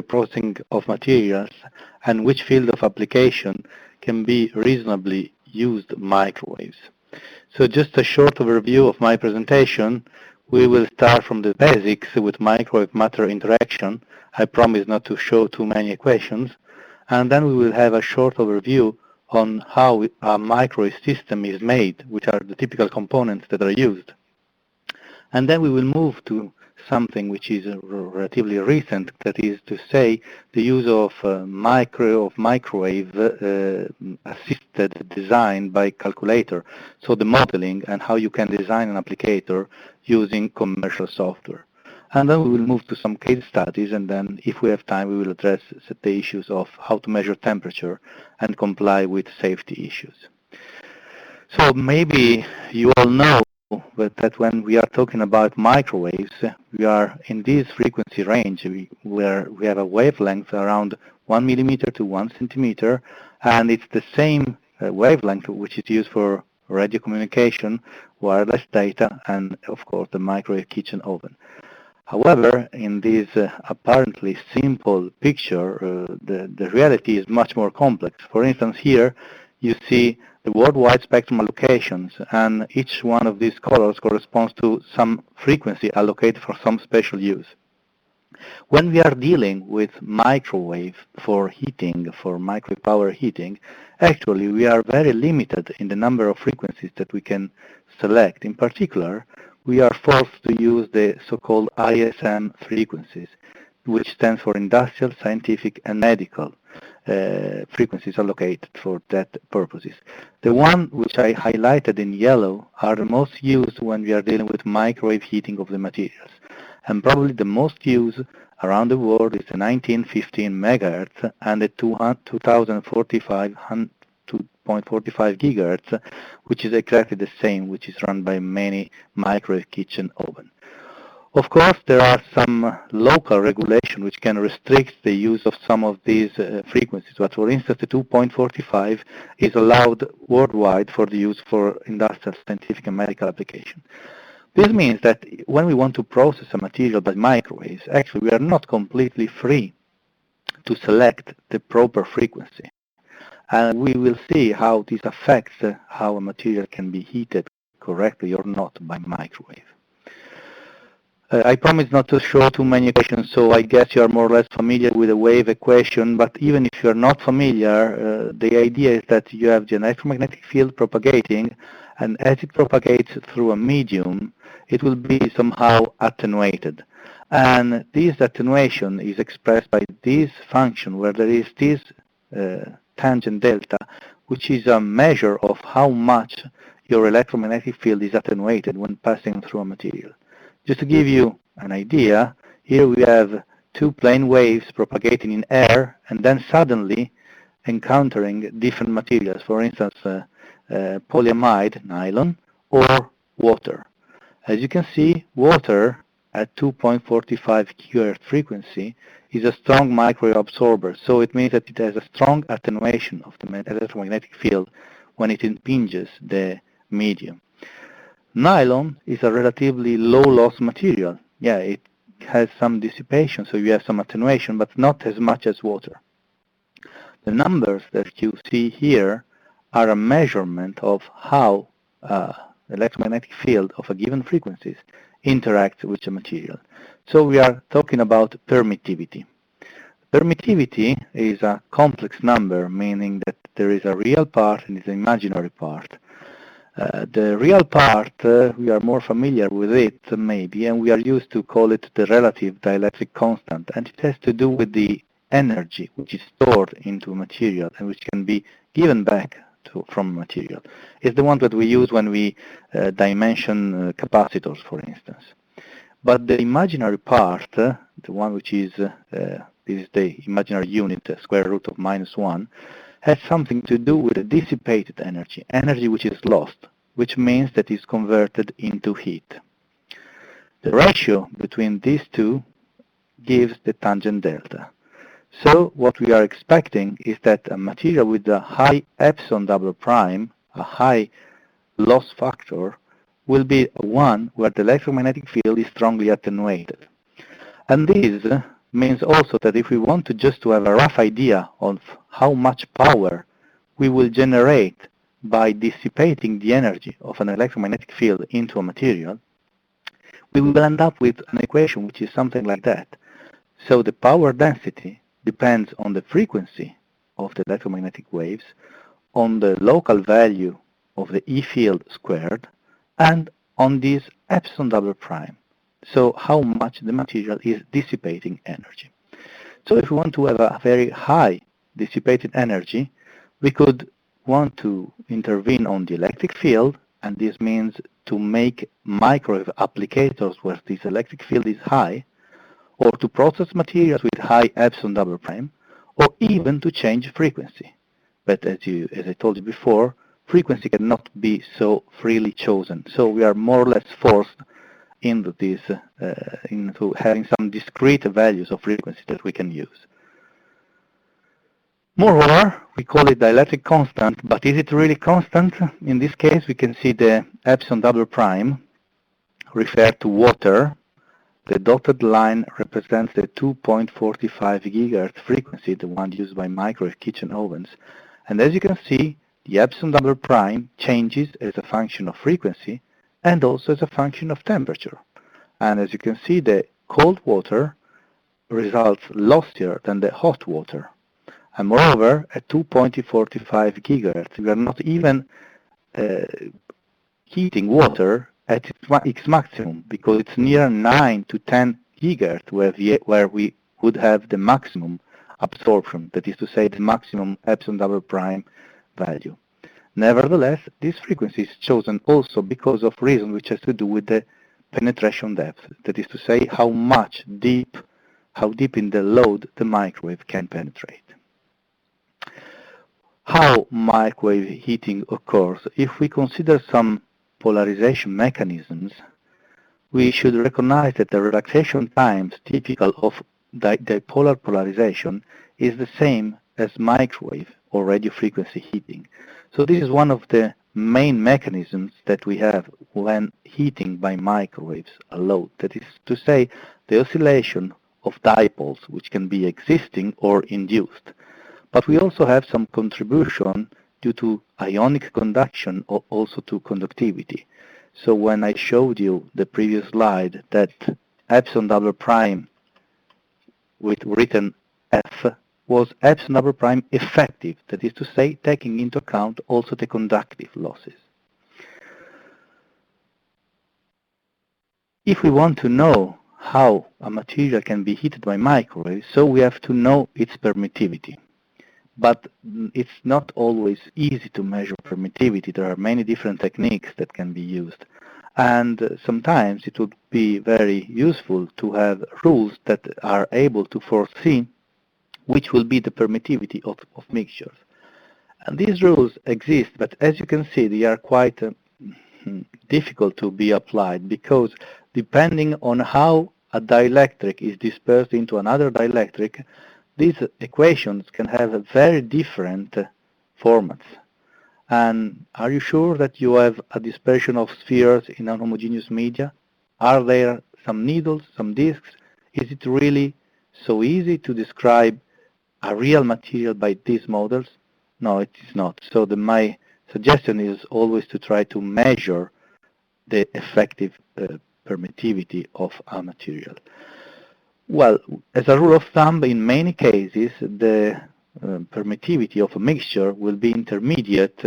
processing of materials and which field of application can be reasonably used microwaves. So just a short overview of my presentation. We will start from the basics with microwave matter interaction. I promise not to show too many equations. And then we will have a short overview on how a microwave system is made, which are the typical components that are used. And then we will move to something which is relatively recent, that is to say the use of microwave assisted design by calculator, so the modeling and how you can design an applicator using commercial software. And then we will move to some case studies, and then if we have time we will address the issues of how to measure temperature and comply with safety issues. So maybe you all know that when we are talking about microwaves, we are in this frequency range where we have a wavelength around 1 millimeter to 1 centimeter, and it's the same wavelength which is used for radio communication, wireless data, and of course the microwave kitchen oven. However, in this apparently simple picture, the reality is much more complex. For instance, here you see the worldwide spectrum allocations, and each one of these colors corresponds to some frequency allocated for some special use. When we are dealing with microwave for heating, for microwave power heating, actually we are very limited in the number of frequencies that we can select. In particular, we are forced to use the so-called ISM frequencies, which stands for industrial, scientific, and medical frequencies allocated for that purposes. The one which I highlighted in yellow are the most used when we are dealing with microwave heating of the materials. And probably the most used around the world is the 1915 megahertz and the 2045 2.45 gigahertz, which is exactly the same, which is run by many microwave kitchen ovens. Of course, there are some local regulation which can restrict the use of some of these frequencies, but for instance, the 2.45 is allowed worldwide for the use for industrial, scientific, and medical application. This means that when we want to process a material by microwaves, actually we are not completely free to select the proper frequency. And we will see how this affects how a material can be heated correctly or not by microwave. I promise not to show too many equations, so I guess you are more or less familiar with the wave equation, but even if you are not familiar, the idea is that you have the electromagnetic field propagating, and as it propagates through a medium, it will be somehow attenuated. And this attenuation is expressed by this function where there is this tangent delta, which is a measure of how much your electromagnetic field is attenuated when passing through a material. Just to give you an idea, here we have two plane waves propagating in air and then suddenly encountering different materials, for instance polyamide, nylon, or water. As you can see, water at 2.45 gigahertz frequency is a strong microwave absorber, so it means that it has a strong attenuation of the electromagnetic field when it impinges the medium. Nylon is a relatively low-loss material. Yeah, it has some dissipation, so you have some attenuation, but not as much as water. The numbers that you see here are a measurement of how the electromagnetic field of a given frequency interacts with the material. So we are talking about permittivity. Permittivity is a complex number, meaning that there is a real part and an imaginary part. The real part, we are more familiar with it maybe, and we are used to call it the relative dielectric constant, and it has to do with the energy which is stored into a material and which can be given back from material. It's the one that we use when we dimension capacitors, for instance. But the imaginary part, the one which is, this is the imaginary unit, square root of -1, has something to do with the dissipated energy, energy which is lost, which means that it's converted into heat. The ratio between these two gives the tangent delta. So what we are expecting is that a material with a high epsilon double prime, a high loss factor, will be one where the electromagnetic field is strongly attenuated. And this means also that if we want to just to have a rough idea of how much power we will generate by dissipating the energy of an electromagnetic field into a material, we will end up with an equation which is something like that. So the power density depends on the frequency of the electromagnetic waves, on the local value of the E field squared, and on this epsilon double prime. So how much the material is dissipating energy. So if we want to have a very high dissipated energy, we could want to intervene on the electric field, and this means to make microwave applicators where this electric field is high, or to process materials with high epsilon double prime, or even to change frequency. But as I told you before, frequency cannot be so freely chosen. So we are more or less forced into this, into having some discrete values of frequency that we can use. Moreover, we call it dielectric constant, but is it really constant? In this case, we can see the epsilon double prime referred to water. The dotted line represents the 2.45 gigahertz frequency, the one used by microwave kitchen ovens. And as you can see, the epsilon double prime changes as a function of frequency and also as a function of temperature. And as you can see, the cold water results lossier than the hot water. And moreover, at 2.45 gigahertz, we are not even heating water at its maximum, because it's near 9 to 10 gigahertz where we would have the maximum absorption, that is to say the maximum epsilon double prime value. Nevertheless, this frequency is chosen also because of reason which has to do with the penetration depth, that is to say how deep in the load the microwave can penetrate. How microwave heating occurs? If we consider some polarization mechanisms, we should recognize that the relaxation times typical of dipolar polarization is the same as microwave or radio frequency heating. So this is one of the main mechanisms that we have when heating by microwaves a load. That is to say, the oscillation of dipoles, which can be existing or induced. But we also have some contribution due to ionic conduction or also to conductivity. So when I showed you the previous slide that epsilon double prime with written F was epsilon double prime effective, that is to say, taking into account also the conductive losses. If we want to know how a material can be heated by microwaves, so we have to know its permittivity. But it's not always easy to measure permittivity. There are many different techniques that can be used. And sometimes it would be very useful to have rules that are able to foresee which will be the permittivity of mixtures. And these rules exist, but as you can see, they are quite difficult to be applied, because depending on how a dielectric is dispersed into another dielectric, these equations can have very different formats. And are you sure that you have a dispersion of spheres in a homogeneous media? Are there some needles, some disks? Is it really so easy to describe a real material by these models? No, it is not. So my suggestion is always to try to measure the effective permittivity of a material. Well, as a rule of thumb, in many cases, the permittivity of a mixture will be intermediate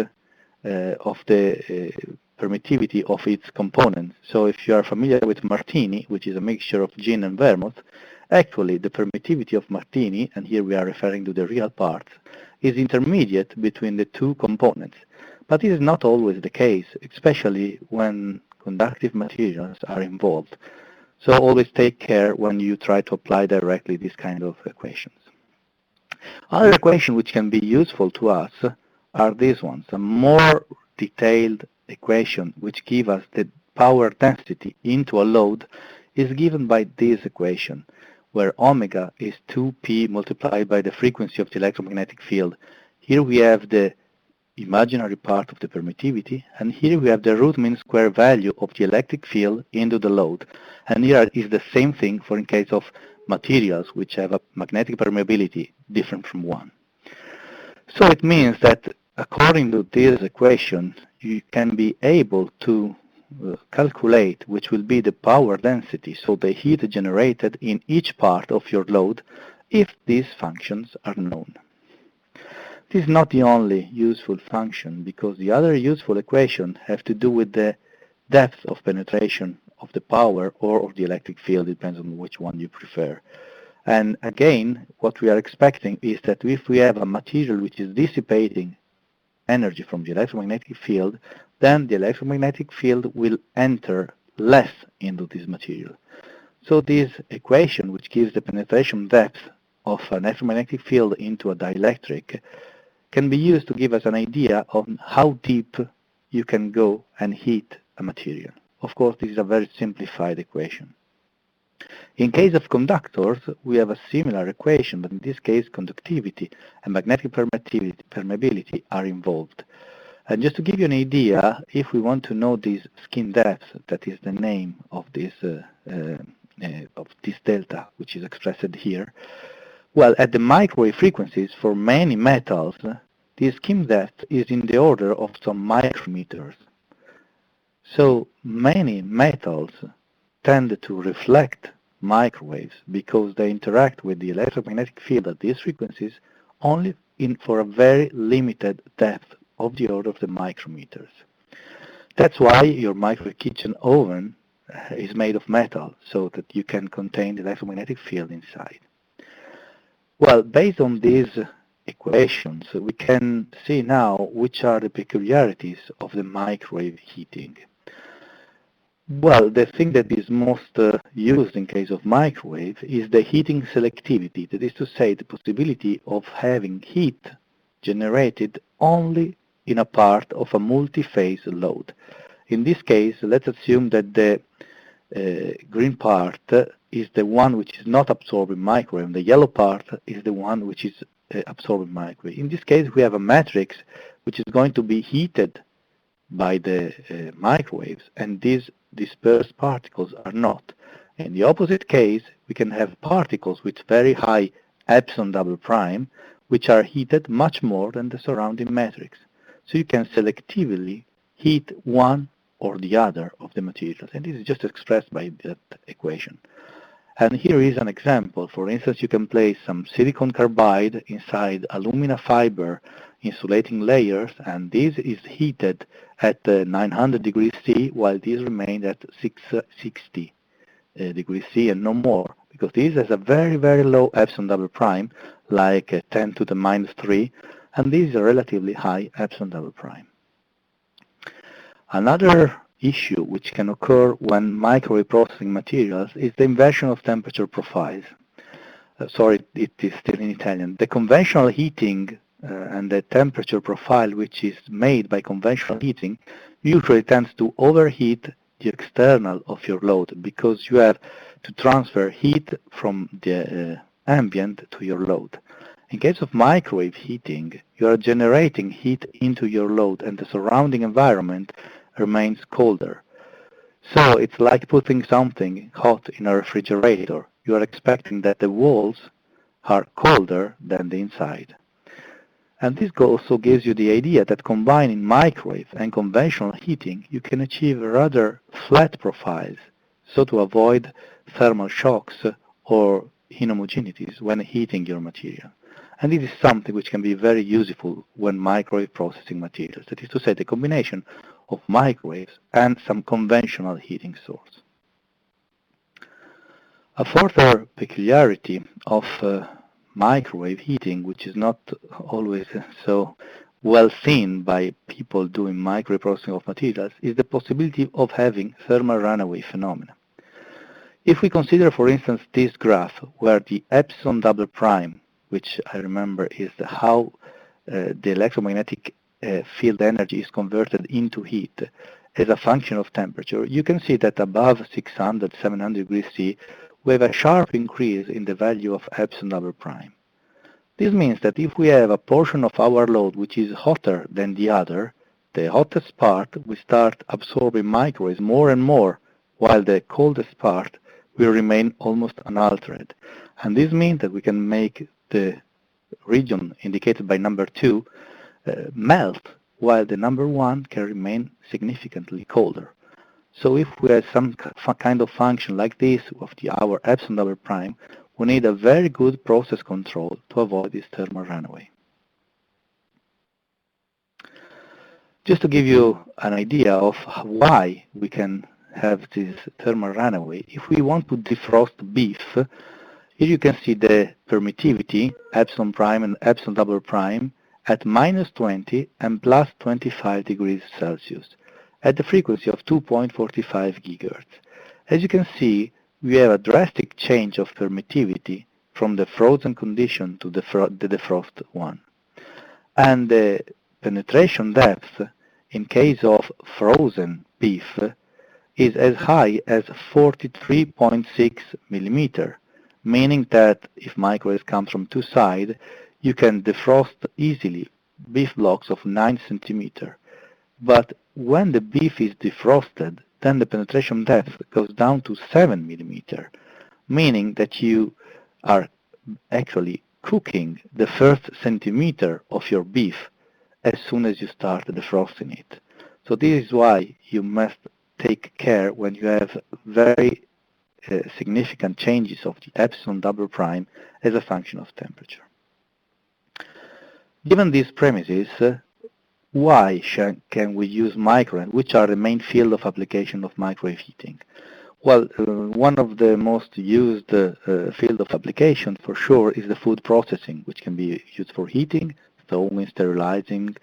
of the permittivity of its components. So if you are familiar with martini, which is a mixture of gin and vermouth, actually the permittivity of martini, and here we are referring to the real parts, is intermediate between the two components. But this is not always the case, especially when conductive materials are involved. So always take care when you try to apply directly these kind of equations. Other equations which can be useful to us are these ones. A more detailed equation which gives us the power density into a load is given by this equation, where omega is 2p multiplied by the frequency of the electromagnetic field. Here we have the imaginary part of the permittivity, and here we have the root mean square value of the electric field into the load. And here is the same thing for in case of materials which have a magnetic permeability different from one. So it means that according to this equation, you can be able to calculate which will be the power density, so the heat generated in each part of your load, if these functions are known. This is not the only useful function, because the other useful equation have to do with the depth of penetration of the power or of the electric field, depends on which one you prefer. And again, what we are expecting is that if we have a material which is dissipating energy from the electromagnetic field, then the electromagnetic field will enter less into this material. So this equation, which gives the penetration depth of an electromagnetic field into a dielectric, can be used to give us an idea of how deep you can go and heat a material. Of course, this is a very simplified equation. In case of conductors, we have a similar equation, but in this case, conductivity and magnetic permeability are involved. And just to give you an idea, if we want to know this skin depth, that is the name of this delta, which is expressed here, well, at the microwave frequencies for many metals, the skin depth is in the order of some micrometers. So many metals tend to reflect microwaves because they interact with the electromagnetic field at these frequencies only for a very limited depth of the order of the micrometers. That's why your microwave kitchen oven is made of metal, so that you can contain the electromagnetic field inside. Well, based on these equations, we can see now which are the peculiarities of the microwave heating. Well, the thing that is most used in case of microwave is the heating selectivity, that is to say, the possibility of having heat generated only in a part of a multi-phase load. In this case, let's assume that the green part is the one which is not absorbing microwave, and the yellow part is the one which is absorbing microwave. In this case, we have a matrix which is going to be heated by the microwaves, and these dispersed particles are not. In the opposite case, we can have particles with very high epsilon double prime, which are heated much more than the surrounding matrix. So you can selectively heat one or the other of the materials, and this is just expressed by that equation. And here is an example. For instance, you can place some silicon carbide inside alumina fiber insulating layers, and this is heated at 900 degrees C, while this remains at 660 degrees C and no more, because this has a very, very low epsilon double prime, like 10 to the minus 3, and this is a relatively high epsilon double prime. Another issue which can occur when microwave processing materials is the inversion of temperature profiles. Sorry, it is still in Italian. The conventional heating and the temperature profile which is made by conventional heating usually tends to overheat the external of your load, because you have to transfer heat from the ambient to your load. In case of microwave heating, you are generating heat into your load, and the surrounding environment remains colder. So it's like putting something hot in a refrigerator. You are expecting that the walls are colder than the inside. And this also gives you the idea that combining microwave and conventional heating, you can achieve rather flat profiles, so to avoid thermal shocks or inhomogeneities when heating your material. And this is something which can be very useful when microwave processing materials, that is to say, the combination of microwaves and some conventional heating source. A further peculiarity of microwave heating, which is not always so well seen by people doing microwave processing of materials, is the possibility of having thermal runaway phenomena. If we consider, for instance, this graph, where the epsilon double prime, which I remember is how the electromagnetic field energy is converted into heat as a function of temperature, you can see that above 600, 700 degrees C, we have a sharp increase in the value of epsilon double prime. This means that if we have a portion of our load which is hotter than the other, the hottest part will start absorbing microwaves more and more, while the coldest part will remain almost unaltered. And this means that we can make the region indicated by number 2 melt, while the number 1 can remain significantly colder. So if we have some kind of function like this of our epsilon double prime, we need a very good process control to avoid this thermal runaway. Just to give you an idea of why we can have this thermal runaway, if we want to defrost beef, here you can see the permittivity, epsilon prime and epsilon double prime, at -20 and +25 degrees Celsius, at the frequency of 2.45 GHz. As you can see, we have a drastic change of permittivity from the frozen condition to the defrost one. And the penetration depth, in case of frozen beef, is as high as 43.6 millimeter, meaning that if microwaves come from two sides, you can defrost easily beef blocks of 9 centimeter. But when the beef is defrosted, then the penetration depth goes down to 7 millimeter, meaning that you are actually cooking the first centimeter of your beef as soon as you start defrosting it. So this is why you must take care when you have very significant changes of the epsilon double prime as a function of temperature. Given these premises, why can we use microwave? Which are the main field of application of microwave heating? Well, one of the most used field of application for sure is the food processing, which can be used for heating, thawing, sterilizing,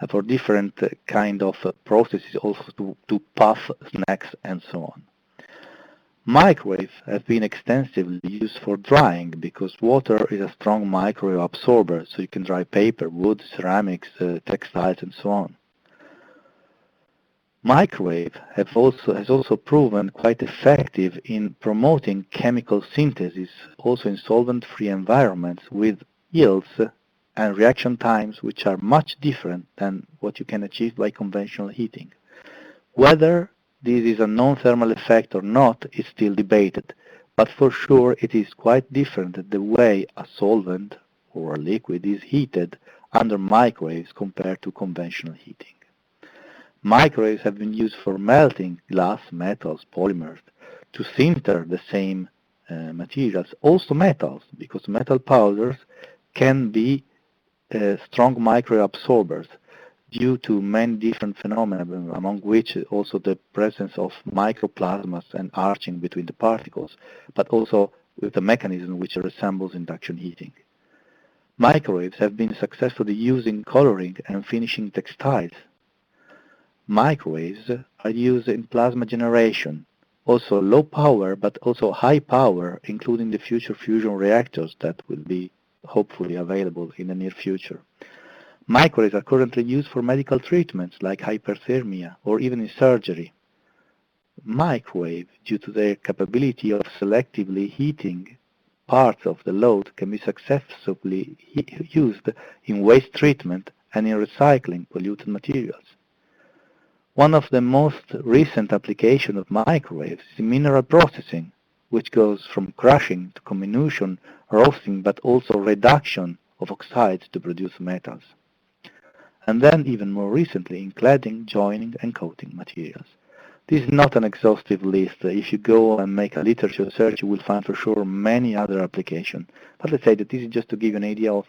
for different kind of processes, also to puff snacks and so on. Microwaves have been extensively used for drying because water is a strong microwave absorber, so you can dry paper, wood, ceramics, textiles, and so on. Microwave has also proven quite effective in promoting chemical synthesis, also in solvent-free environments with yields and reaction times which are much different than what you can achieve by conventional heating. Whether this is a non-thermal effect or not is still debated, but for sure it is quite different the way a solvent or a liquid is heated under microwaves compared to conventional heating. Microwaves have been used for melting glass, metals, polymers, to sinter the same materials, also metals, because metal powders can be strong microwave absorbers due to many different phenomena, among which also the presence of microplasmas and arching between the particles, but also with a mechanism which resembles induction heating. Microwaves have been successfully used in coloring and finishing textiles. Microwaves are used in plasma generation, also low power but also high power, including the future fusion reactors that will be hopefully available in the near future. Microwaves are currently used for medical treatments like hyperthermia or even in surgery. Microwave, due to their capability of selectively heating parts of the load, can be successfully used in waste treatment and in recycling polluted materials. One of the most recent applications of microwaves is in mineral processing, which goes from crushing to comminution, roasting, but also reduction of oxides to produce metals. And then even more recently in cladding, joining, and coating materials. This is not an exhaustive list. If you go and make a literature search, you will find for sure many other applications. But let's say that this is just to give you an idea of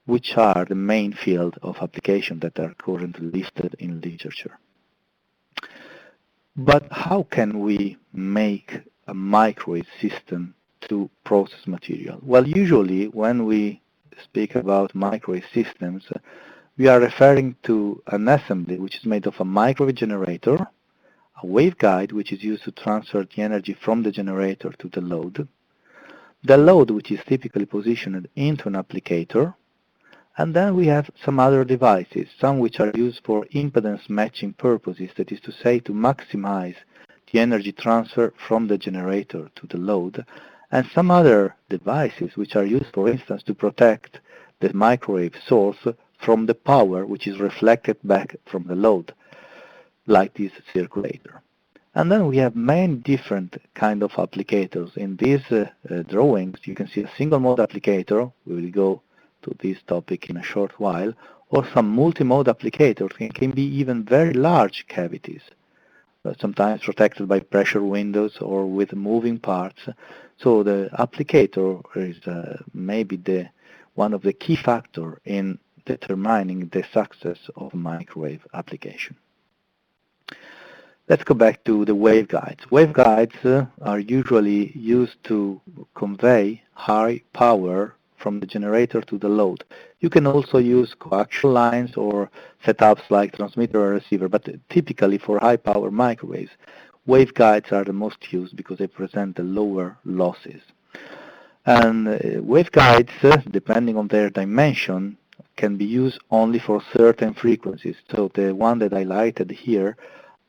which are the main field of application that are currently listed in literature. But how can we make a microwave system to process material? Well, usually when we speak about microwave systems, we are referring to an assembly which is made of a microwave generator, a waveguide which is used to transfer the energy from the generator to the load which is typically positioned into an applicator, and then we have some other devices, some which are used for impedance matching purposes, that is to say to maximize the energy transfer from the generator to the load, and some other devices which are used, for instance, to protect the microwave source from the power which is reflected back from the load, like this circulator. And then we have many different kind of applicators. In these drawings, you can see a single mode applicator. We will go to this topic in a short while, or some multi-mode applicators can be even very large cavities, sometimes protected by pressure windows or with moving parts. So the applicator is maybe one of the key factors in determining the success of microwave application. Let's go back to the waveguides. Waveguides are usually used to convey high power from the generator to the load. You can also use coaxial lines or setups like transmitter or receiver, but typically for high power microwaves, waveguides are the most used because they present the lower losses. And waveguides, depending on their dimension, can be used only for certain frequencies. So the one that I highlighted here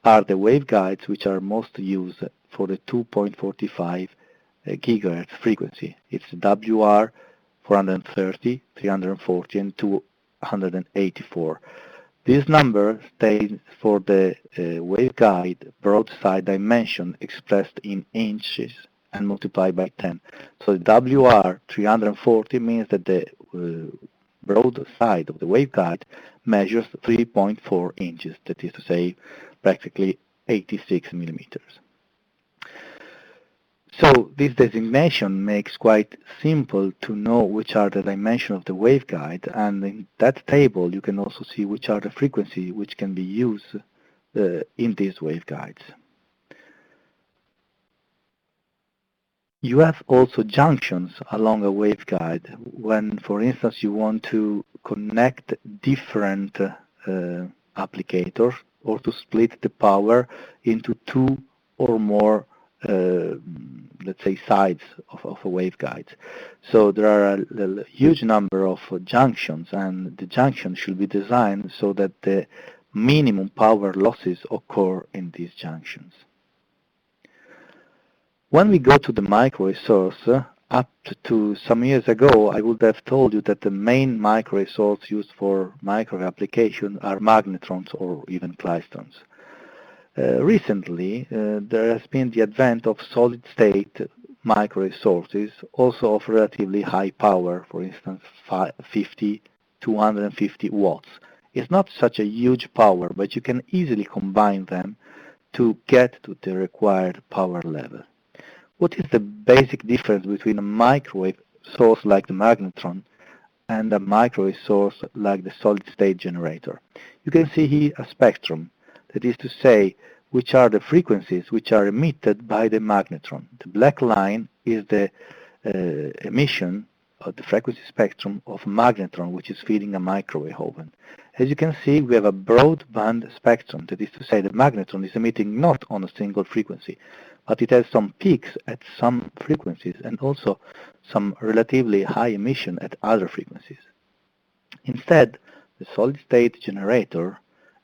are the waveguides which are most used for the 2.45 gigahertz frequency. It's WR 430, 340, and 284. This number stands for the waveguide broadside dimension expressed in inches and multiplied by 10. So the WR 340 means that the broad side of the waveguide measures 3.4 inches, that is to say practically 86 millimeters. So this designation makes quite simple to know which are the dimensions of the waveguide, and in that table you can also see which are the frequency which can be used in these waveguides. You have also junctions along a waveguide when, for instance, you want to connect different applicators or to split the power into two or more, let's say, sides of a waveguide. So there are a huge number of junctions, and the junction should be designed so that the minimum power losses occur in these junctions. When we go to the microwave source, up to some years ago, I would have told you that the main microwave source used for microwave application are magnetrons or even klystrons. Recently, there has been the advent of solid-state microwave sources, also of relatively high power, for instance, 250 watts. It's not such a huge power, but you can easily combine them to get to the required power level. What is the basic difference between a microwave source like the magnetron and a microwave source like the solid-state generator? You can see here a spectrum, that is to say, which are the frequencies which are emitted by the magnetron. The black line is the emission of the frequency spectrum of a magnetron which is feeding a microwave oven. As you can see, we have a broadband spectrum, that is to say the magnetron is emitting not on a single frequency, but it has some peaks at some frequencies and also some relatively high emission at other frequencies. Instead, the solid-state generator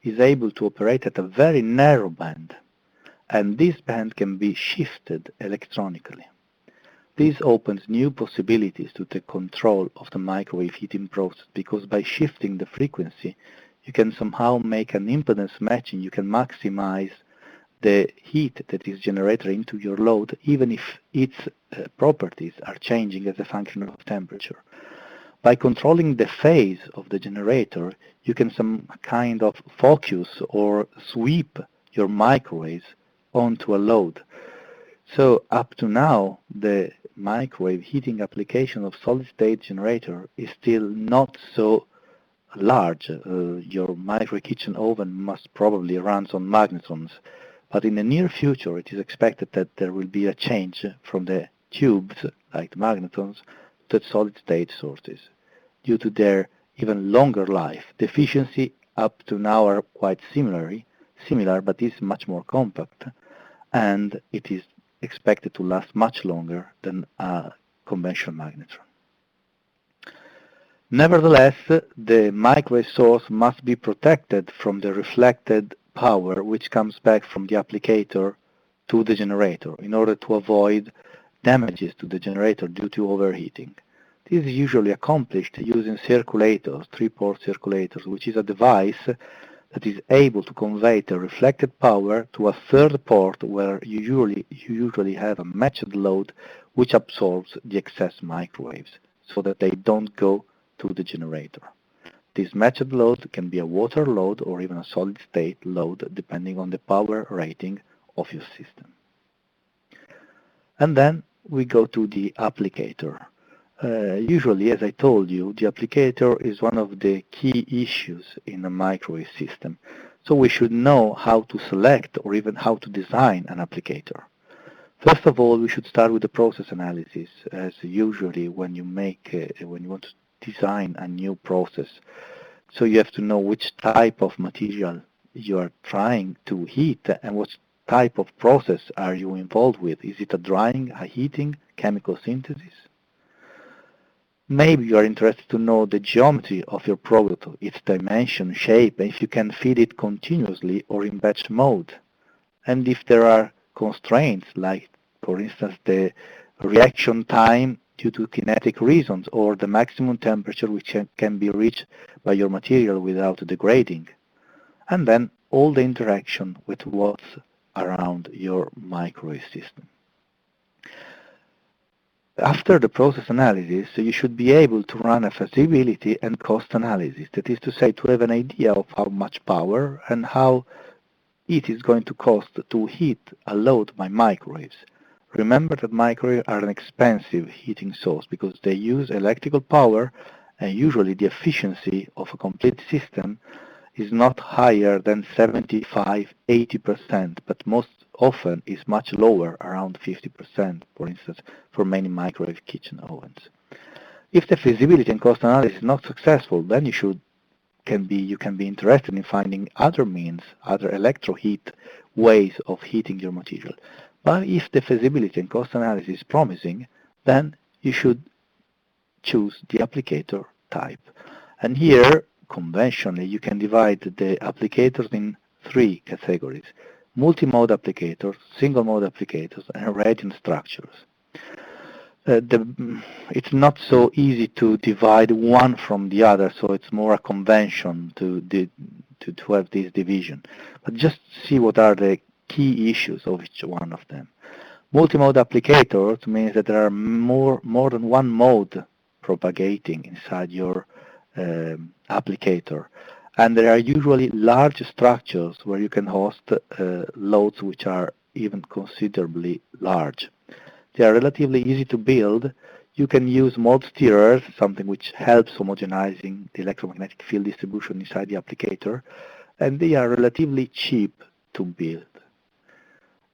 is able to operate at a very narrow band, and this band can be shifted electronically. This opens new possibilities to the control of the microwave heating process, because by shifting the frequency, you can somehow make an impedance matching. You can maximize the heat that is generated into your load, even if its properties are changing as a function of temperature. By controlling the phase of the generator, you can some kind of focus or sweep your microwaves onto a load. So up to now, the microwave heating application of solid-state generator is still not so large. Your microwave kitchen oven must probably run on magnetrons. But in the near future, it is expected that there will be a change from the tubes, like the magnetrons, to solid-state sources, due to their even longer life. The efficiency up to now are quite similar, but is much more compact, and it is expected to last much longer than a conventional magnetron. Nevertheless, the microwave source must be protected from the reflected power which comes back from the applicator to the generator in order to avoid damages to the generator due to overheating. This is usually accomplished using circulators, three-port circulators, which is a device that is able to convey the reflected power to a third port where you usually have a matched load which absorbs the excess microwaves so that they don't go to the generator. This matched load can be a water load or even a solid-state load depending on the power rating of your system. And then we go to the applicator. Usually, as I told you, the applicator is one of the key issues in a microwave system. So we should know how to select or even how to design an applicator. First of all, we should start with the process analysis, as usually when you want to design a new process. So you have to know which type of material you are trying to heat and what type of process are you involved with. Is it a drying, a heating, chemical synthesis? Maybe you are interested to know the geometry of your product, its dimension, shape, and if you can feed it continuously or in batch mode. And if there are constraints, like for instance the reaction time due to kinetic reasons or the maximum temperature which can be reached by your material without degrading. And then all the interaction with what's around your microwave system. After the process analysis, you should be able to run a feasibility and cost analysis. That is to say, to have an idea of how much power and how it is going to cost to heat a load by microwaves. Remember that microwaves are an expensive heating source because they use electrical power, and usually the efficiency of a complete system is not higher than 75–80%, but most often is much lower, around 50%, for instance, for many microwave kitchen ovens. If the feasibility and cost analysis is not successful, then you can be interested in finding other means, other electroheat ways of heating your material. But if the feasibility and cost analysis is promising, then you should choose the applicator type. And here, conventionally, you can divide the applicators in three categories: multi-mode applicators, single-mode applicators, and radiant structures. It's not so easy to divide one from the other, so it's more a convention to have this division. But just see what are the key issues of each one of them. Multi-mode applicators means that there are more than one mode propagating inside your applicator, and there are usually large structures where you can host loads which are even considerably large. They are relatively easy to build. You can use mode steerers, something which helps homogenizing the electromagnetic field distribution inside the applicator, and they are relatively cheap to build.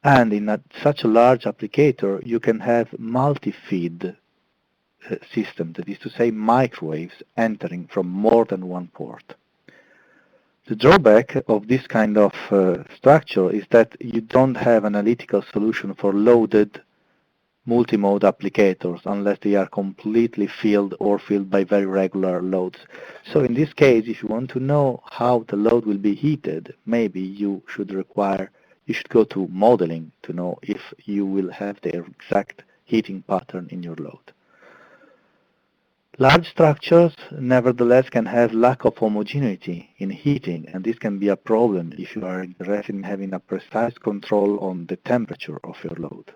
And in such a large applicator, you can have multi-feed system, that is to say microwaves entering from more than one port. The drawback of this kind of structure is that you don't have an analytical solution for loaded multi-mode applicators unless they are completely filled or filled by very regular loads. So in this case, if you want to know how the load will be heated, maybe you should go to modeling to know if you will have the exact heating pattern in your load. Large structures, nevertheless, can have lack of homogeneity in heating, and this can be a problem if you are interested in having a precise control on the temperature of your load.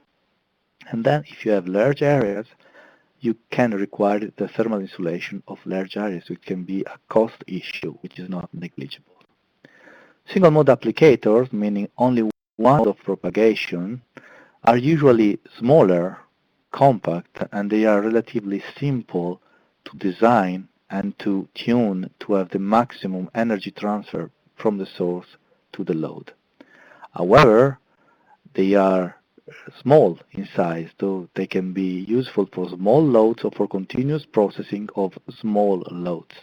And then, if you have large areas, you can require the thermal insulation of large areas, which can be a cost issue, which is not negligible. Single-mode applicators, meaning only one mode of propagation, are usually smaller, compact, and they are relatively simple to design and to tune to have the maximum energy transfer from the source to the load. However, they are small in size, so they can be useful for small loads or for continuous processing of small loads.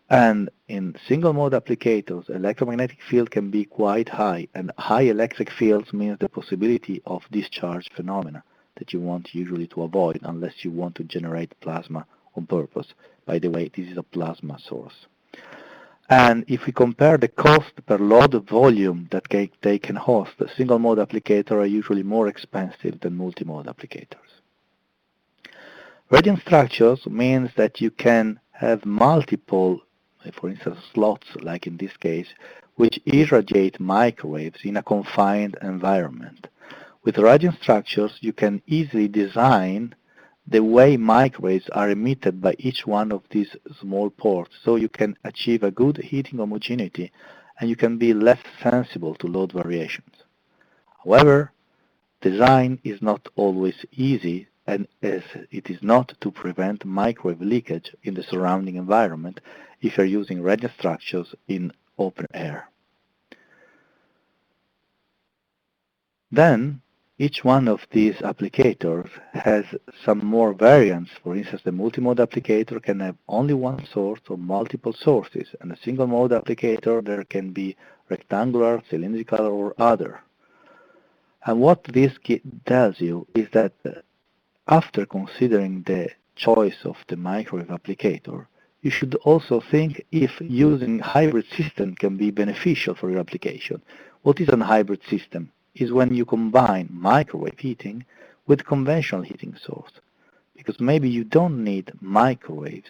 And in single-mode applicators, electromagnetic field can be quite high, and high electric fields means the possibility of discharge phenomena that you want usually to avoid unless you want to generate plasma on purpose. By the way, this is a plasma source. And if we compare the cost per load volume that they can host, single-mode applicators are usually more expensive than multi-mode applicators. Radiant structures means that you can have multiple for instance slots like in this case, which irradiate microwaves in a confined environment. With radiant structures, you can easily design the way microwaves are emitted by each one of these small ports, so you can achieve a good heating homogeneity and you can be less sensible to load variations. However, design is not always easy, and as it is not to prevent microwave leakage in the surrounding environment if you're using radiant structures in open air. Then, each one of these applicators has some more variants. For instance, the multi-mode applicator can have only one source or multiple sources, and a single-mode applicator there can be rectangular, cylindrical, or other. And what this tells you is that after considering the choice of the microwave applicator, you should also think if using hybrid system can be beneficial for your application. What is a hybrid system? Is when you combine microwave heating with conventional heating source. Because maybe you don't need microwaves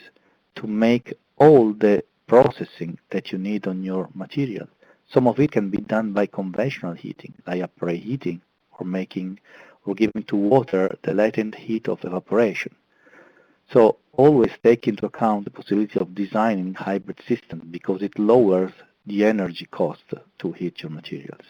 to make all the processing that you need on your material. Some of it can be done by conventional heating, like preheating or giving to water the latent heat of evaporation. So always take into account the possibility of designing hybrid systems because it lowers the energy cost to heat your materials.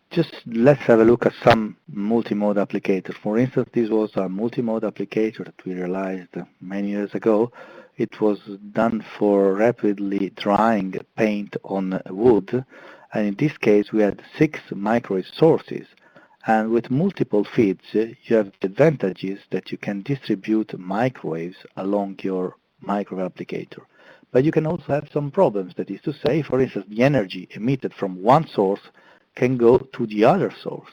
Just let's have a look at some multi-mode applicators. For instance, this was a multi-mode applicator that we realized many years ago. It was done for rapidly drying paint on wood, and in this case we had 6 microwave sources. And with multiple feeds, you have the advantages that you can distribute microwaves along your microwave applicator. But you can also have some problems. That is to say, for instance, the energy emitted from one source can go to the other source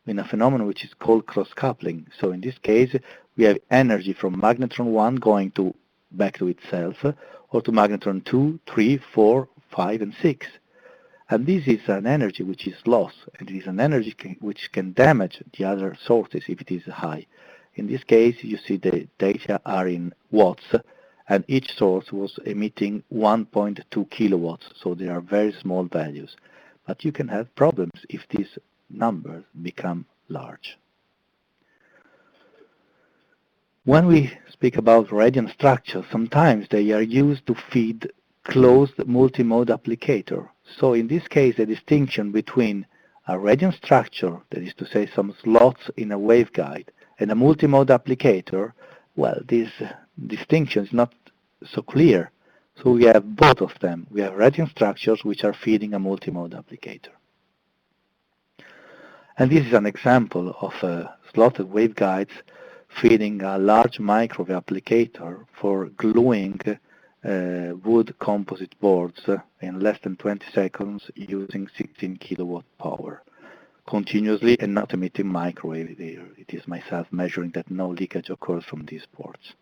in a phenomenon which is called cross-coupling. So in this case, we have energy from magnetron 1 going back to itself, or to magnetron 2, 3, 4, 5, and 6. And this is an energy which is lost, and it is an energy which can damage the other sources if it is high. In this case, you see the data are in watts, and each source was emitting 1.2 kilowatts, so they are very small values. But you can have problems if these numbers become large. When we speak about radiant structures, sometimes they are used to feed closed multi-mode applicator. So in this case, the distinction between a radiant structure, that is to say some slots in a waveguide, and a multi-mode applicator, well, this distinction is not so clear. So we have both of them. We have radiant structures which are feeding a multi-mode applicator. And this is an example of slotted waveguides feeding a large microwave applicator for gluing wood composite boards in less than 20 seconds using 16 kilowatt power continuously and not emitting microwave there. It is myself measuring that no leakage occurs from these ports.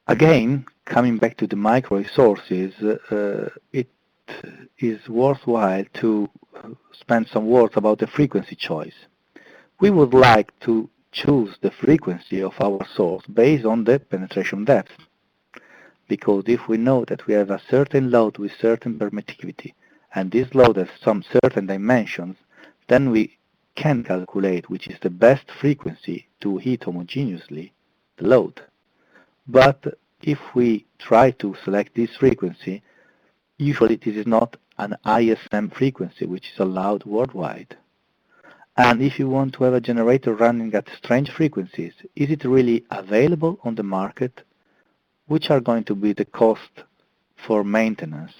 Again, coming back to the microwave sources, it is worthwhile to spend some words about the frequency choice. We would like to choose the frequency of our source based on the penetration depth. Because if we know that we have a certain load with certain permittivity, and this load has some certain dimensions, then we can calculate which is the best frequency to heat homogeneously the load. But if we try to select this frequency, usually this is not an ISM frequency which is allowed worldwide. And if you want to have a generator running at strange frequencies, is it really available on the market? Which are going to be the cost for maintenance?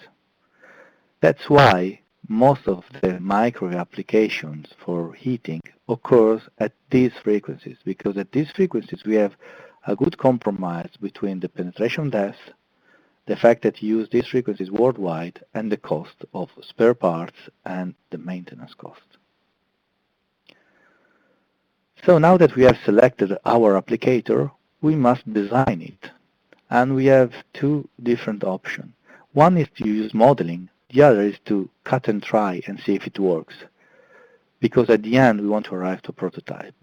That's why most of the microwave applications for heating occurs at these frequencies, because at these frequencies we have a good compromise between the penetration depth, the fact that you use these frequencies worldwide, and the cost of spare parts and the maintenance cost. So now that we have selected our applicator, we must design it. And we have 2 different options. One is to use modeling, the other is to cut and try and see if it works. Because at the end we want to arrive to a prototype.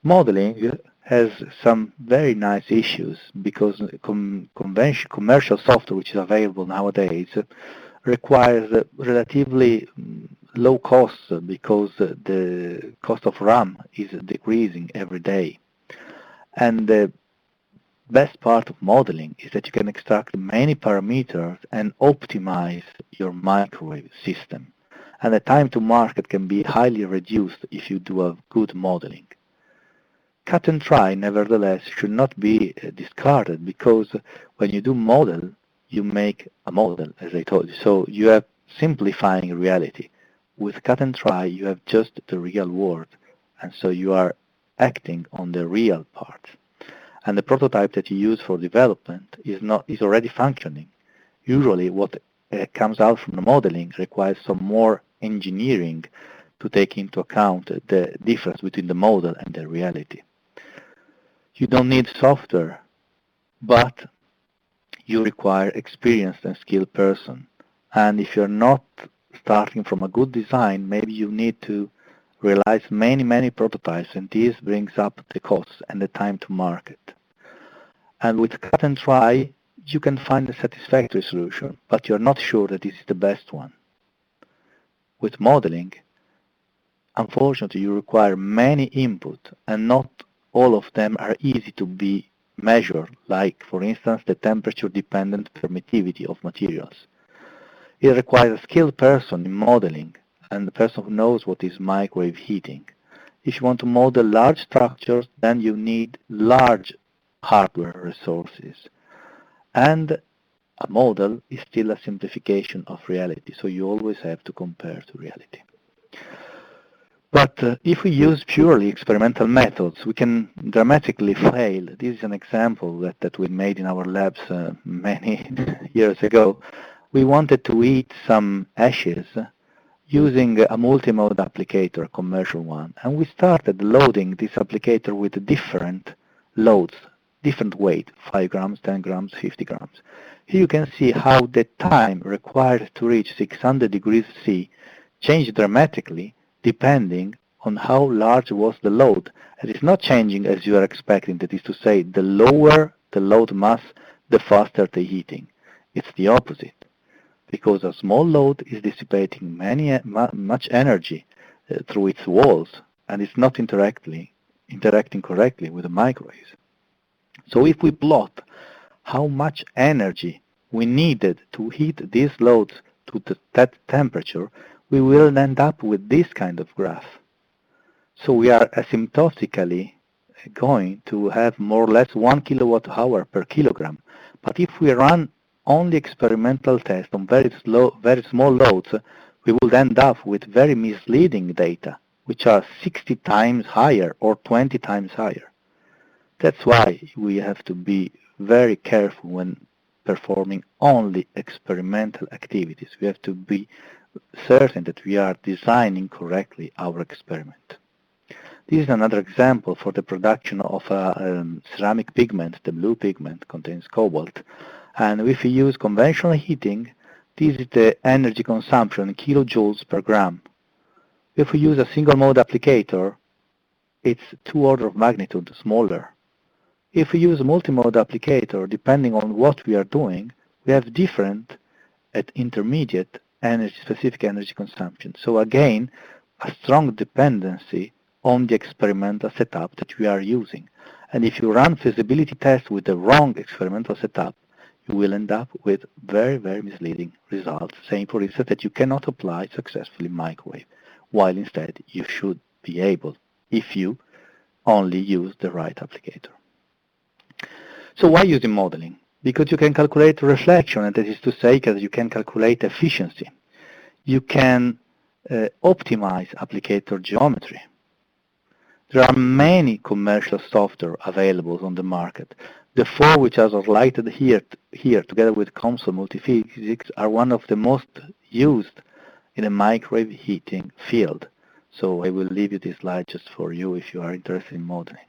Modeling has some very nice issues because commercial software which is available nowadays requires relatively low cost because the cost of RAM is decreasing every day. And the best part of modeling is that you can extract many parameters and optimize your microwave system. And the time to market can be highly reduced if you do a good modeling. Cut and try, nevertheless, should not be discarded because when you do model, you make a model, as I told you. So you are simplifying reality. With cut and try, you have just the real world, and so you are acting on the real part. And the prototype that you use for development is already functioning. Usually, what comes out from the modeling requires some more engineering to take into account the difference between the model and the reality. You don't need software, but you require experienced and skilled person. And if you're not starting from a good design, maybe you need to realize many prototypes, and this brings up the costs and the time to market. And with cut and try, you can find a satisfactory solution, but you're not sure that this is the best one. With modeling, unfortunately, you require many input, and not all of them are easy to be measured, like, for instance, the temperature-dependent permittivity of materials. It requires a skilled person in modeling, and a person who knows what is microwave heating. If you want to model large structures, then you need large hardware resources. And a model is still a simplification of reality, so you always have to compare to reality. But if we use purely experimental methods, we can dramatically fail. This is an example that we made in our labs many years ago. We wanted to heat some ashes using a multi-mode applicator, a commercial one, and we started loading this applicator with different loads, different weight, 5 grams, 10 grams, 50 grams. Here you can see how the time required to reach 600 degrees C changed dramatically depending on how large was the load. And it's not changing as you are expecting, that is to say, the lower the load mass, the faster the heating. It's the opposite, because a small load is dissipating much energy through its walls, and it's not interacting correctly with the microwaves. So if we plot how much energy we needed to heat these loads to that temperature, we will end up with this kind of graph. So we are asymptotically going to have more or less 1 kilowatt hour per kilogram. But if we run only experimental tests on very small loads, we will end up with very misleading data, which are 60 times higher or 20 times higher. That's why we have to be very careful when performing only experimental activities. We have to be certain that we are designing correctly our experiment. This is another example for the production of a ceramic pigment. The blue pigment contains cobalt. And if we use conventional heating, this is the energy consumption in kilojoules per gram. If we use a single mode applicator, it's 2 orders of magnitude smaller. If we use a multi-mode applicator, depending on what we are doing, we have different at intermediate specific energy consumption. So again, a strong dependency on the experimental setup that we are using. And if you run feasibility tests with the wrong experimental setup, you will end up with very misleading results, saying, for instance, that you cannot apply successfully microwave, while instead you should be able if you only use the right applicator. So why using modeling? Because you can calculate reflection, and that is to say that you can calculate efficiency. You can optimize applicator geometry. There are many commercial software available on the market. The 4 which are highlighted here together with COMSOL multiphysics are one of the most used in the microwave heating field. So I will leave you this slide just for you if you are interested in modeling.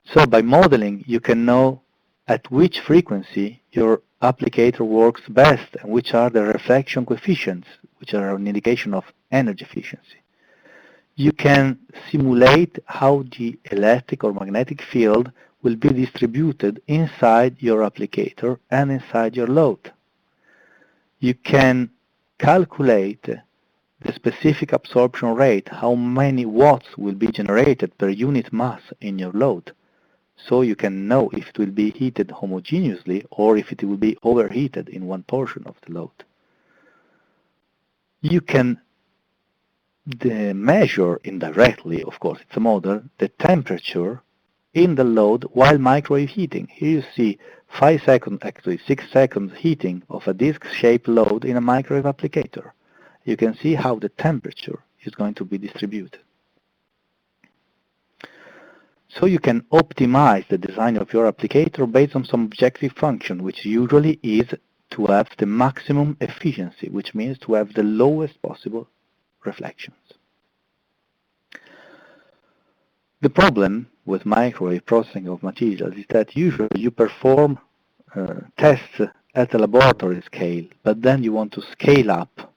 So by modeling, you can know at which frequency your applicator works best and which are the reflection coefficients, which are an indication of energy efficiency. You can simulate how the electric or magnetic field will be distributed inside your applicator and inside your load. You can calculate the specific absorption rate, how many watts will be generated per unit mass in your load. So you can know if it will be heated homogeneously or if it will be overheated in one portion of the load. You can measure indirectly, of course, it's a model, the temperature in the load while microwave heating. Here you see 5 seconds, actually 6 seconds heating of a disc-shaped load in a microwave applicator. You can see how the temperature is going to be distributed. So you can optimize the design of your applicator based on some objective function, which usually is to have the maximum efficiency, which means to have the lowest possible reflections. The problem with microwave processing of materials is that usually you perform tests at a laboratory scale, but then you want to scale up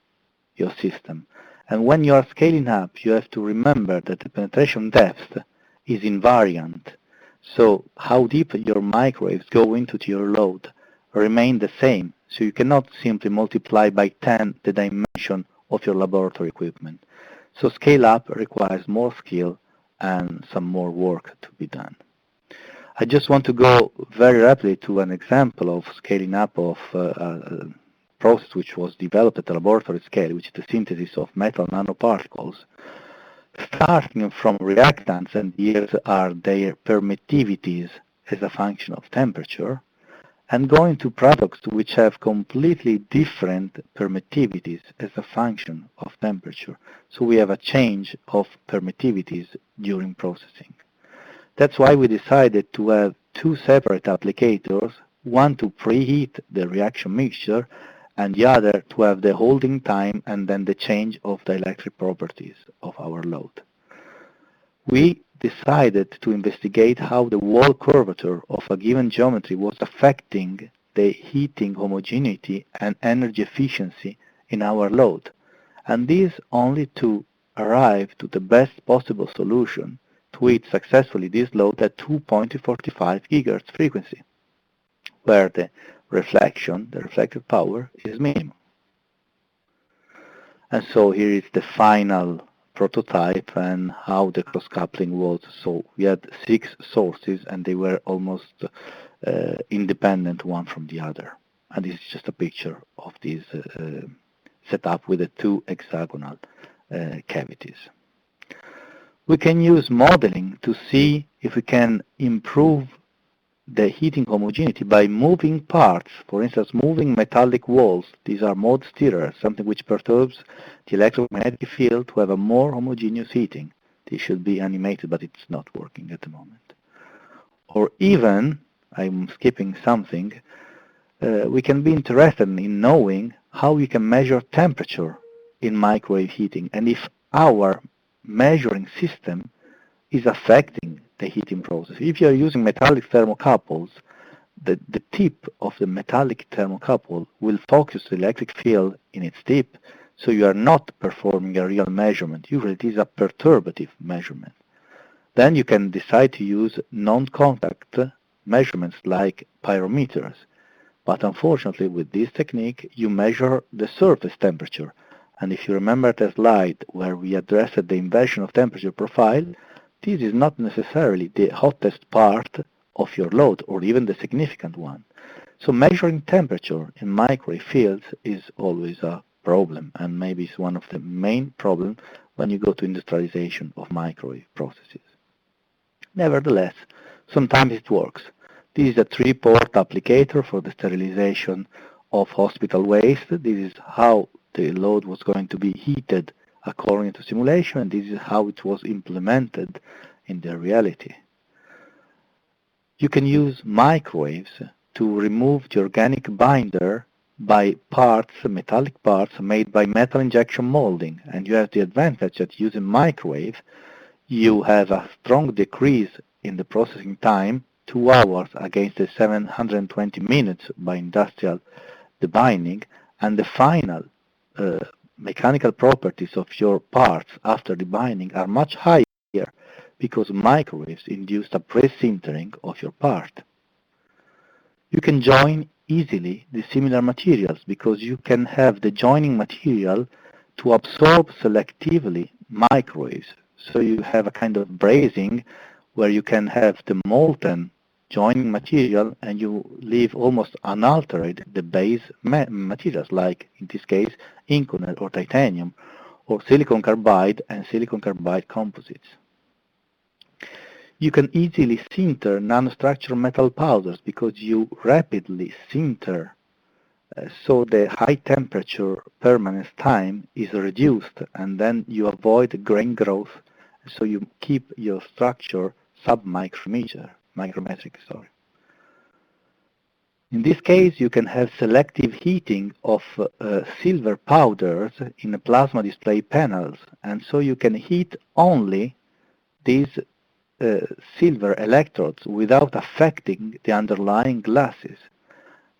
your system. And when you are scaling up, you have to remember that the penetration depth is invariant. So how deep your microwaves go into your load remain the same. So you cannot simply multiply by 10 the dimension of your laboratory equipment. So scale up requires more skill and some more work to be done. I just want to go very rapidly to an example of scaling up of a process which was developed at the laboratory scale, which is the synthesis of metal nanoparticles. Starting from reactants, and here are their permittivities as a function of temperature, and going to products which have completely different permittivities as a function of temperature. So we have a change of permittivities during processing. That's why we decided to have two separate applicators, one to preheat the reaction mixture and the other to have the holding time and then the change of the electric properties of our load. We decided to investigate how the wall curvature of a given geometry was affecting the heating homogeneity and energy efficiency in our load, and this only to arrive to the best possible solution to heat successfully this load at 2.45 GHz frequency, where the reflection, the reflected power, is minimum. And so here is the final prototype and how the cross-coupling was. So we had 6 sources and they were almost independent one from the other. And this is just a picture of this setup with the 2 hexagonal cavities. We can use modeling to see if we can improve the heating homogeneity by moving parts, for instance, moving metallic walls. These are mode stirrers, something which perturbs the electromagnetic field to have a more homogeneous heating. This should be animated, but it's not working at the moment. Or even, I'm skipping something, we can be interested in knowing how we can measure temperature in microwave heating and if our measuring system is affecting the heating process. If you are using metallic thermocouples, the tip of the metallic thermocouple will focus the electric field in its tip, so you are not performing a real measurement. Usually it is a perturbative measurement. Then you can decide to use non-contact measurements like pyrometers. But unfortunately with this technique you measure the surface temperature. And if you remember the slide where we addressed the inversion of temperature profile, this is not necessarily the hottest part of your load or even the significant one. So measuring temperature in microwave fields is always a problem, and maybe it's one of the main problems when you go to industrialization of microwave processes. Nevertheless, sometimes it works. This is a 3-port applicator for the sterilization of hospital waste. This is how the load was going to be heated according to simulation, and this is how it was implemented in the reality. You can use microwaves to remove the organic binder by parts, metallic parts made by metal injection molding, and you have the advantage that using microwave you have a strong decrease in the processing time, 2 hours against the 720 minutes by industrial debinding, and the final mechanical properties of your parts after debinding are much higher because microwaves induce a pre-sintering of your part. You can join easily the similar materials because you can have the joining material to absorb selectively microwaves. So you have a kind of brazing where you can have the molten joining material and you leave almost unaltered the base materials, like in this case inconel or titanium or silicon carbide and silicon carbide composites. You can easily sinter nanostructured metal powders because you rapidly sinter, so the high temperature permanence time is reduced, and then you avoid grain growth, so you keep your structure micrometric. In this case, you can have selective heating of silver powders in the plasma display panels, and so you can heat only these silver electrodes without affecting the underlying glasses.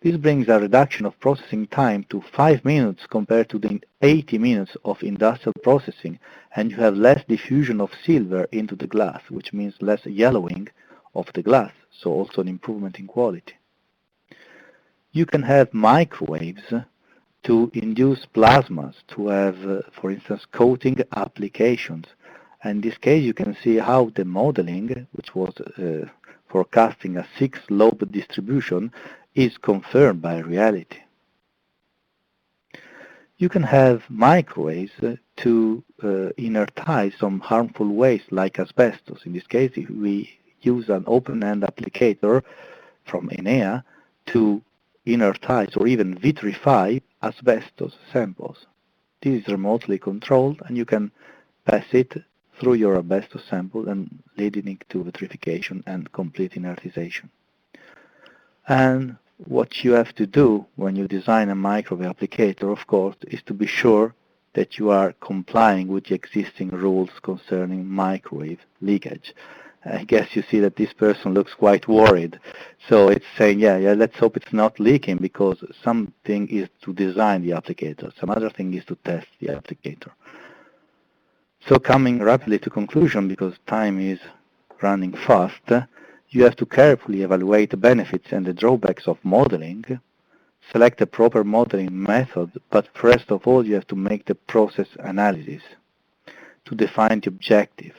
This brings a reduction of processing time to 5 minutes compared to the 80 minutes of industrial processing, and you have less diffusion of silver into the glass, which means less yellowing of the glass, so also an improvement in quality. You can have microwaves to induce plasmas to have, for instance, coating applications. In this case, you can see how the modeling, which was forecasting a 6-lobe distribution, is confirmed by reality. You can have microwaves to inertize some harmful waste like asbestos. In this case, if we use an open-end applicator from Enea to inertize or even vitrify asbestos samples. This is remotely controlled, and you can pass it through your asbestos sample and leading it to vitrification and complete inertization. And what you have to do when you design a microwave applicator, of course, is to be sure that you are complying with the existing rules concerning microwave leakage. I guess you see that this person looks quite worried. So it's saying, yeah, let's hope it's not leaking, because something is to design the applicator, some other thing is to test the applicator. So coming rapidly to conclusion, because time is running fast, you have to carefully evaluate the benefits and the drawbacks of modeling, select a proper modeling method, but first of all you have to make the process analysis to define the objective.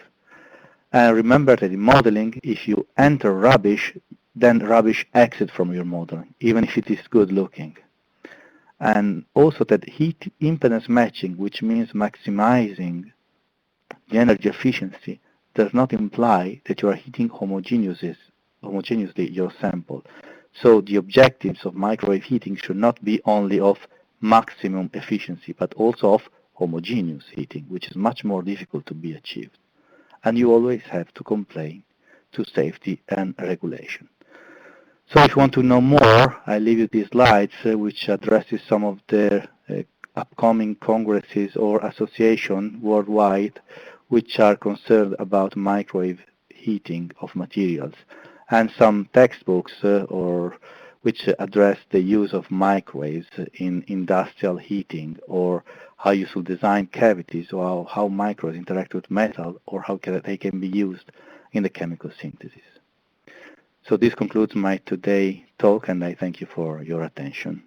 And remember that in modeling, if you enter rubbish, then rubbish exits from your model, even if it is good looking. And also that heat impedance matching, which means maximizing the energy efficiency, does not imply that you are heating homogeneously your sample. So the objectives of microwave heating should not be only of maximum efficiency, but also of homogeneous heating, which is much more difficult to be achieved. And you always have to comply to safety and regulation. So if you want to know more, I leave you these slides which addresses some of the upcoming congresses or associations worldwide which are concerned about microwave heating of materials, and some textbooks which address the use of microwaves in industrial heating, or how you should design cavities, or how microwaves interact with metal, or how they can be used in the chemical synthesis. So this concludes my today talk, and I thank you for your attention.